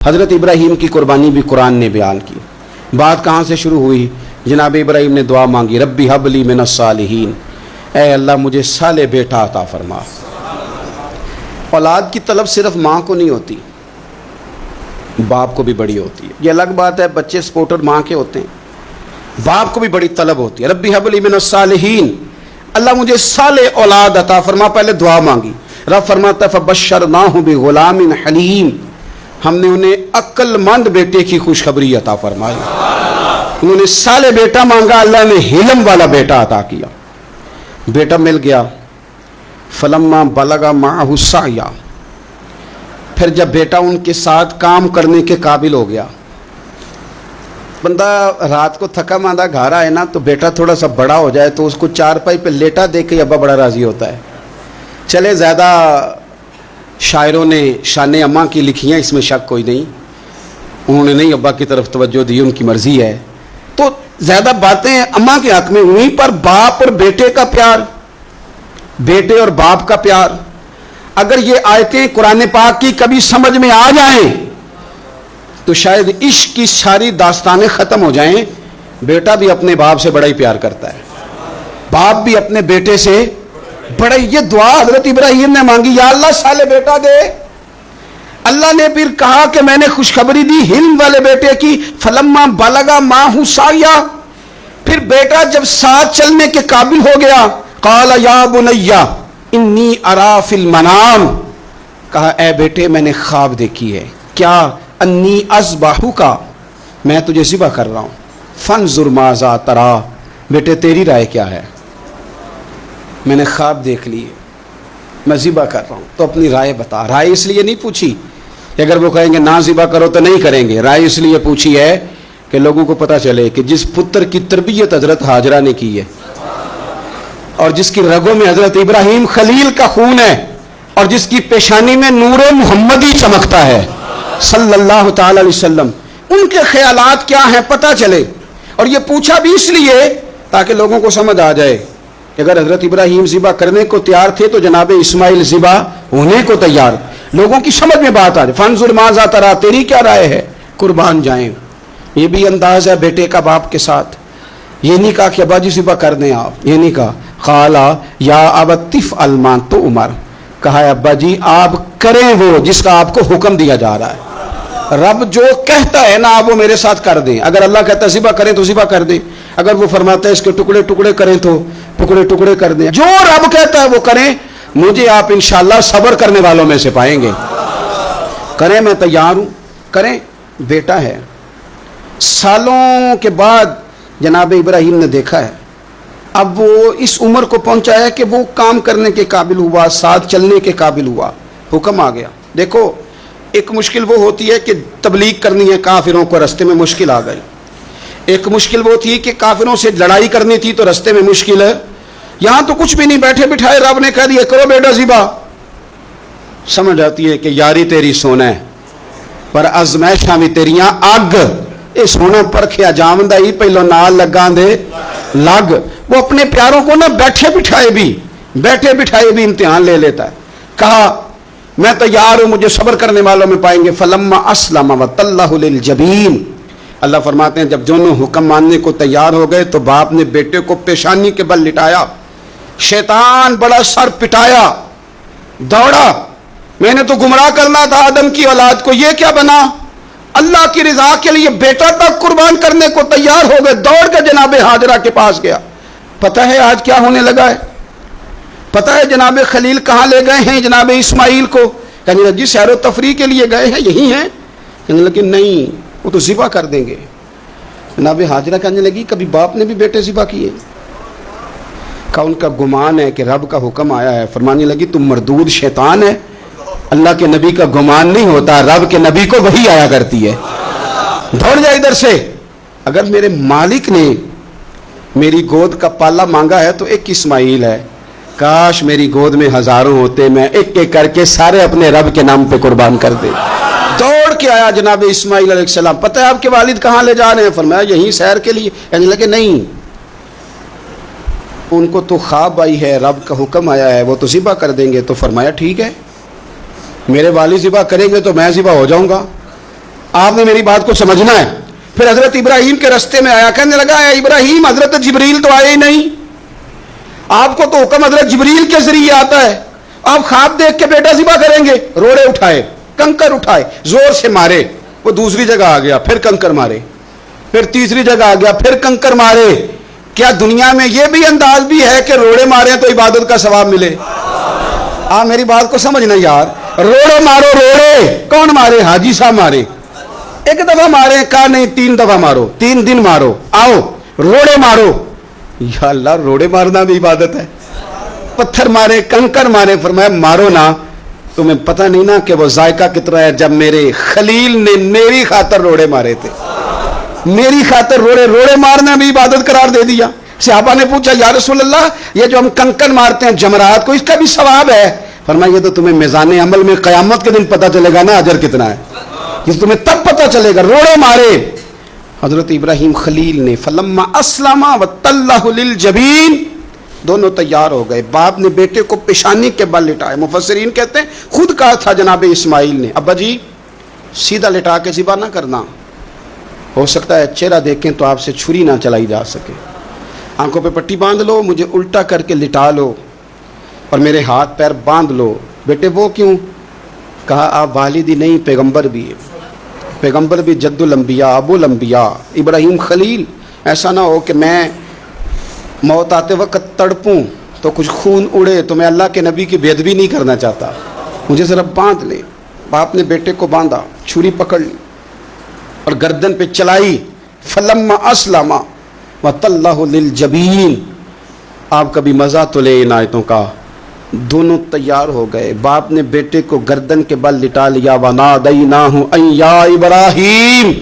हज़रत इब्राहीम की कुर्बानी भी कुरान ने बयान की। बात कहाँ से शुरू हुई? जनाब इब्राहीम ने दुआ मांगी, रब्बी हबली मिनस सालिहीन, ऐ अल्लाह मुझे साले बेटा अता फरमा। औलाद की तलब सिर्फ माँ को नहीं होती, बाप को भी बड़ी होती है। ये अलग बात है, बच्चे सपोर्टर माँ के होते हैं, बाप को भी बड़ी तलब होती है। रब्बी हबली मिनस सालिहीन, अल्लाह मुझे साले औलाद अता फरमा। पहले दुआ मांगी। रब फरमाता है फबश्शरनाहु बिगुलामिन हलीम, हमने उन्हें अक्लमंद बेटे की खुशखबरी अता फरमाई। उन्होंने साले बेटा मांगा, अल्लाह ने हिलम वाला बेटा अता किया। बेटा मिल गया। फलम्मा बलगा माहु साया, फिर जब बेटा उनके साथ काम करने के काबिल हो गया। बंदा रात को थका मांदा घर आए ना, तो बेटा थोड़ा सा बड़ा हो जाए तो उसको चारपाई पे लेटा देख के अब्बा बड़ा राजी होता है। चले ज़्यादा शायरों ने शान अम्मा की लिखी हैं, इसमें शक कोई नहीं, उन्होंने नहीं अब्बा की तरफ तवज्जो दी, उनकी मर्जी है। तो ज़्यादा बातें अम्मा के हक में हुई, पर बाप और बेटे का प्यार, बेटे और बाप का प्यार, अगर ये आयतें कुरान पाक की कभी समझ में आ जाएं तो शायद इश्क की सारी दास्तानें ख़त्म हो जाएं। बेटा भी अपने बाप से बड़ा ही प्यार करता है, बाप भी अपने बेटे से बड़ा। ये दुआ हजरत इब्राहीम ने मांगी, या अल्लाह साले बेटा दे। अल्लाह ने फिर कहा कि मैंने खुशखबरी दी हिल्म वाले बेटे की। फलम्मा बलगा माहु साया, फिर बेटा जब साथ चलने के काबिल हो गया, काला या बुनैया इन्नी अरा फिल मनाम, कहा ए बेटे मैंने ख्वाब देखी है। क्या? अन्नी अज़बाहु का, मैं तुझे ज़िबा कर रहा हूँ। फंजुर माज़ा तरा, बेटे तेरी राय क्या है? मैंने ख्वाब देख ली है, मैं ज़िबा कर रहा हूँ, तो अपनी राय बता। राय इसलिए नहीं पूछी कि अगर वो कहेंगे ना ज़िबा करो तो नहीं करेंगे। राय इसलिए पूछी है कि लोगों को पता चले कि जिस पुत्र की तरबियत हज़रत हाजरा ने की है और जिसकी रगों में हज़रत इब्राहीम खलील का खून है और जिसकी पेशानी में नूर मुहम्मदी चमकता है सल्लल्लाहु ताला अलैहि वसल्लम, उनके ख्यालात क्या हैं पता चले। और ये पूछा भी इसलिए ताकि लोगों को समझ आ जाए कि अगर हज़रत इब्राहीम ज़िबा करने को तैयार थे तो जनाब इस्माइल ज़िबा होने को तैयार। लोगों की समझ में बात आ जाए। फंजुर माज़ा तरा, तेरी क्या राय है? कुर्बान जाएं। ये भी अंदाज है बेटे का बाप के साथ। ये नहीं कहा कि अब्बाजी ज़िबा कर दें आप, ये नहीं कहा। खाला या अबतिफ अलमा तो उमर, कहा है अब्बा जी आप करें वो जिसका आपको हुक्म दिया जा रहा है। रब जो कहता है ना आप वो मेरे साथ कर दें। अगर अल्लाह कहता है ज़िबा करें तो ज़िबा कर दें, अगर वो फरमाता है इसके टुकड़े टुकड़े करें तो टुकड़े टुकड़े कर दें। जो रब कहता है वो करें। मुझे आप इंशाअल्लाह सब्र करने वालों में से पाएंगे। करें, मैं तैयार हूँ, करें। बेटा है। सालों के बाद जनाब इब्राहीम ने देखा है, अब वो इस उम्र को पहुंचा है कि वो काम करने के काबिल हुआ, साथ चलने के काबिल हुआ, हुक्म आ गया। देखो एक मुश्किल वो होती है कि तबलीग करनी है, काफिरों को रास्ते में मुश्किल आ गई। एक मुश्किल वो थी कि काफिरों से लड़ाई करनी थी तो रास्ते में मुश्किल है। यहाँ तो कुछ भी नहीं, बैठे बिठाए रब ने कह दिया करो बेटा ज़िबा। समझ आती है कि यारी तेरी सोना है पर अजमैशां भी तेरियां अग। ये सोना परखिया जामदा ही पहलो नाल लगा दे लग। वो अपने प्यारों को ना बैठे बिठाए भी इम्तिहान ले लेता है। कहा मैं तैयार हूं, मुझे सब्र करने वालों में पाएंगे। फलम्मा अस्लमा वतल्लहु लिल जबीन, अल्लाह फरमाते हैं जब दोनों हुक्म मानने को तैयार हो गए तो बाप ने बेटे को पेशानी के बल लिटाया। शैतान बड़ा सर पिटाया, दौड़ा, मैंने तो गुमराह करना था आदम की औलाद को, ये क्या बना? अल्लाह की रिजा के लिए बेटा तक कुर्बान करने को तैयार हो गए। दौड़ के जनाब हाजरा के पास गया। पता है आज क्या होने लगा है? पता है जनाब खलील कहाँ ले गए हैं जनाब इस्माइल को? कहने लगी सैर तफरी के लिए गए हैं, यही हैं। कहने लगी नहीं, वो तो ज़िबा कर देंगे। जनाब हाजरा कहने लगी कभी बाप ने भी बेटे ज़िबा किए? का उनका गुमान है कि रब का हुक्म आया है। फरमाने लगी तुम मरदूद शैतान है, अल्लाह के नबी का गुमान नहीं होता, रब के नबी को वही आया करती है। दौड़ जाए इधर से। अगर मेरे मालिक ने मेरी गोद का पाला मांगा है तो एक इस्माइल है, काश मेरी गोद में हजारों होते, मैं एक एक करके सारे अपने रब के नाम पे कुर्बान कर दे। दौड़ के आया जनाब इस्माइल अलैहिस्सलाम। पता है आपके वालिद कहाँ ले जा रहे हैं? फरमाया यहीं सैर के लिए। कहने लगे नहीं, उनको तो ख्वाब आई है, रब का हुक्म आया है, वो तो ज़िबा कर देंगे। तो फरमाया ठीक है, मेरे वालिद ज़िबा करेंगे तो मैं ज़िबा हो जाऊंगा। آپ نے میری بات کو سمجھنا ہے. پھر حضرت ابراہیم کے رستے میں آیا, کہنے لگا اے ابراہیم حضرت جبریل تو آئے ہی نہیں, آپ کو تو حکم حضرت جبریل کے ذریعے آتا ہے, آپ خواب دیکھ کے بیٹا ذبح کریں گے. روڑے اٹھائے, کنکر اٹھائے, زور سے مارے, وہ دوسری جگہ آ گیا, پھر کنکر مارے, پھر تیسری جگہ آ گیا, پھر کنکر مارے. کیا دنیا میں یہ بھی انداز بھی ہے کہ روڑے مارے تو عبادت کا ثواب ملے؟ آپ میری بات کو سمجھنا یار. روڑے مارو, روڑے کون مارے؟ حاجی صاحب مارے. ایک دفعہ مارے, کہا نہیں 3 دفعہ مارو, 3 دن مارو, آؤ روڑے مارو. یا اللہ, روڑے مارنا بھی عبادت ہے؟ پتھر مارے, کنکر مارے, فرمایا مارو نا, تمہیں پتہ نہیں نا کہ وہ ذائقہ کتنا ہے جب میرے خلیل نے میری خاطر روڑے مارے تھے, میری خاطر روڑے مارنا بھی عبادت قرار دے دیا. صحابہ نے پوچھا یا رسول اللہ, یہ جو ہم کنکر مارتے ہیں جمرات کو, اس کا بھی ثواب ہے؟ فرمایا یہ تو تمہیں میزان عمل میں قیامت کے دن پتہ چلے گا نا اجر کتنا ہے, یہ تمہیں تب پتہ چلے گا. روڑے مارے حضرت ابراہیم خلیل نے. فلما اسلم وتلہ للجبین, دونوں تیار ہو گئے. باپ نے بیٹے کو پیشانی کے بل لٹایا. مفسرین کہتے ہیں خود کہا تھا جناب اسماعیل نے, ابا جی سیدھا لٹا کے ذبح نہ کرنا, ہو سکتا ہے چہرہ دیکھیں تو آپ سے چھری نہ چلائی جا سکے. آنکھوں پہ پٹی باندھ لو, مجھے الٹا کر کے لٹا لو, اور میرے ہاتھ پیر باندھ لو. بیٹے وہ کیوں؟ کہا آپ والدی نہیں, پیغمبر بھی ہے, پیغمبر بھی جد الانبیاء ابو الانبیاء ابراہیم خلیل. ایسا نہ ہو کہ میں موت آتے وقت تڑپوں تو کچھ خون اڑے, تو میں اللہ کے نبی کی بے ادبی نہیں کرنا چاہتا, مجھے ذرا باندھ لے. باپ نے بیٹے کو باندھا, چھری پکڑ لی اور گردن پہ چلائی. فلما اسلم وتلہ للجبین. آپ کبھی مزہ تو لے ان آیتوں کا. دونوں تیار ہو گئے. باپ نے بیٹے کو گردن کے بل لٹا لیا. ونادیناہ ان یا ابراہیم.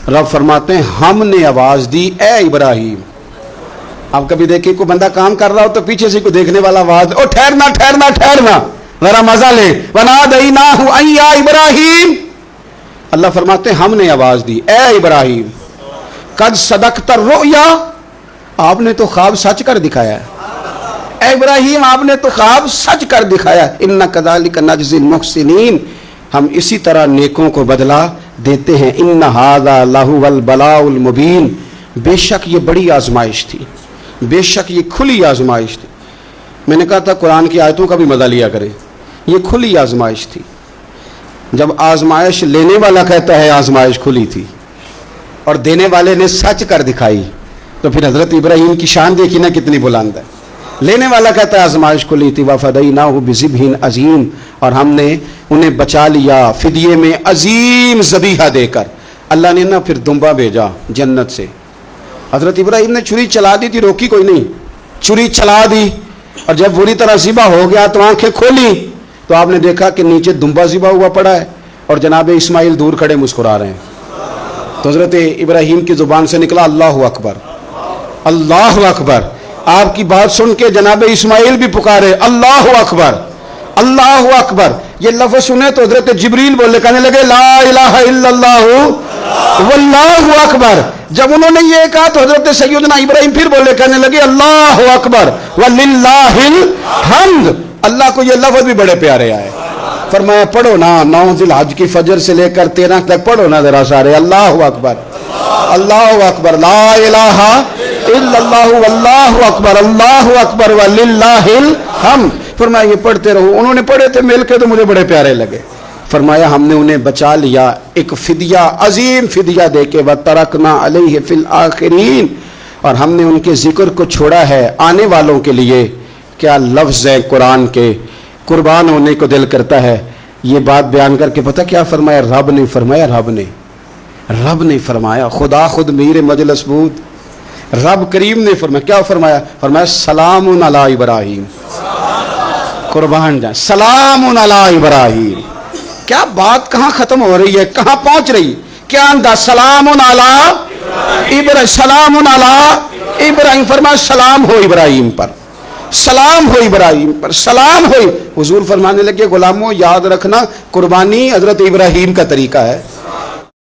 رب فرماتے ہیں ہم نے آواز دی اے ابراہیم. آپ کبھی دیکھیں کوئی بندہ کام کر رہا ہو تو پیچھے سے کوئی دیکھنے والا آواز, او ٹھہرنا ٹھہرنا ٹھہرنا, ذرا مزہ لے. ونادیناہ ان یا ابراہیم. اللہ فرماتے ہیں ہم نے آواز دی اے ابراہیم. قد صدقت الرؤیا. آپ نے تو خواب سچ کر دکھایا ہے اے ابراہیم, آپ نے تو خواب سچ کر دکھایا. انا کذالک نجزی المحسنین. ہم اسی طرح نیکوں کو بدلہ دیتے ہیں. ان ھذا لہو البلاء المبین. بے شک یہ بڑی آزمائش تھی, بے شک یہ کھلی آزمائش تھی. میں نے کہا تھا قرآن کی آیتوں کا بھی مزہ لیا کرے. یہ کھلی آزمائش تھی. جب آزمائش لینے والا کہتا ہے آزمائش کھلی تھی اور دینے والے نے سچ کر دکھائی, تو پھر حضرت ابراہیم کی شان دیکھی نا کتنی بلند ہے. لینے والا کہتا ہے آزمائش کھلی تھی. وفدیناہ بذبح عظیم. اور ہم نے انہیں بچا لیا فدیے میں عظیم ذبیحہ دے کر. اللہ نے نا پھر دمبا بھیجا جنت سے. حضرت ابراہیم نے چھری چلا دی تھی, روکی کوئی نہیں, چھری چلا دی, اور جب بری طرح ذبح ہو گیا تو آنکھیں کھولی تو آپ نے دیکھا کہ نیچے دمبا ذبح ہوا پڑا ہے اور جناب اسماعیل دور کھڑے مسکرا رہے ہیں. تو حضرت ابراہیم کی زبان سے نکلا اللہ اکبر, اللہ اکبر. آپ کی بات سن کے جناب اسماعیل بھی پکارے اللہ اکبر, اللہ اکبر. یہ لفظ سنے تو حضرت جبریل بولے, کہنے لگے لا الہ الا اللہ واللہ اکبر. جب انہوں نے یہ کہا تو حضرت سیدنا ابراہیم پھر بولے, کہنے لگے اللہ اکبر وللہ الحمد. اللہ کو یہ لفظ بھی بڑے پیارے آئے. فرمایا پڑھو نا 9 ذی الحج کی فجر سے لے کر 13 تک پڑھو نا ذرا سارے, اللہ اکبر, اللہ اکبر, لا الہ الا اللہ واللہ اکبر, اللہ اکبر وللہ الحمد. فرمایا یہ پڑھتے رہو. انہوں نے پڑھے تھے مل کے تو مجھے بڑے پیارے لگے. فرمایا ہم نے انہیں بچا لیا ایک فدیہ, عظیم فدیہ دے کے. وترکنا علیہ فی الآخرین. اور ہم نے ان کے ذکر کو چھوڑا ہے آنے والوں کے لیے. کیا لفظ ہے قرآن کے, قربان ہونے کو دل کرتا ہے. یہ بات بیان کر کے پتہ کیا فرمایا؟ رب نے فرمایا, رب نے فرمایا, خدا خود میر مجلس بود, رب کریم نے فرمایا. کیا فرمایا؟ فرمایا سلام علی ابراہیم. قربان جائیں, سلام علی ابراہیم. کیا بات کہاں ختم ہو رہی ہے, کہاں پہنچ رہی, کیا انداز؟ سلام علی ابراہیم, سلام علی ابراہیم. فرمایا سلام ہو ابراہیم پر, سلام ہو ابراہیم پر, سلام ہو. حضور فرمانے لگے غلاموں یاد رکھنا قربانی حضرت ابراہیم کا طریقہ ہے.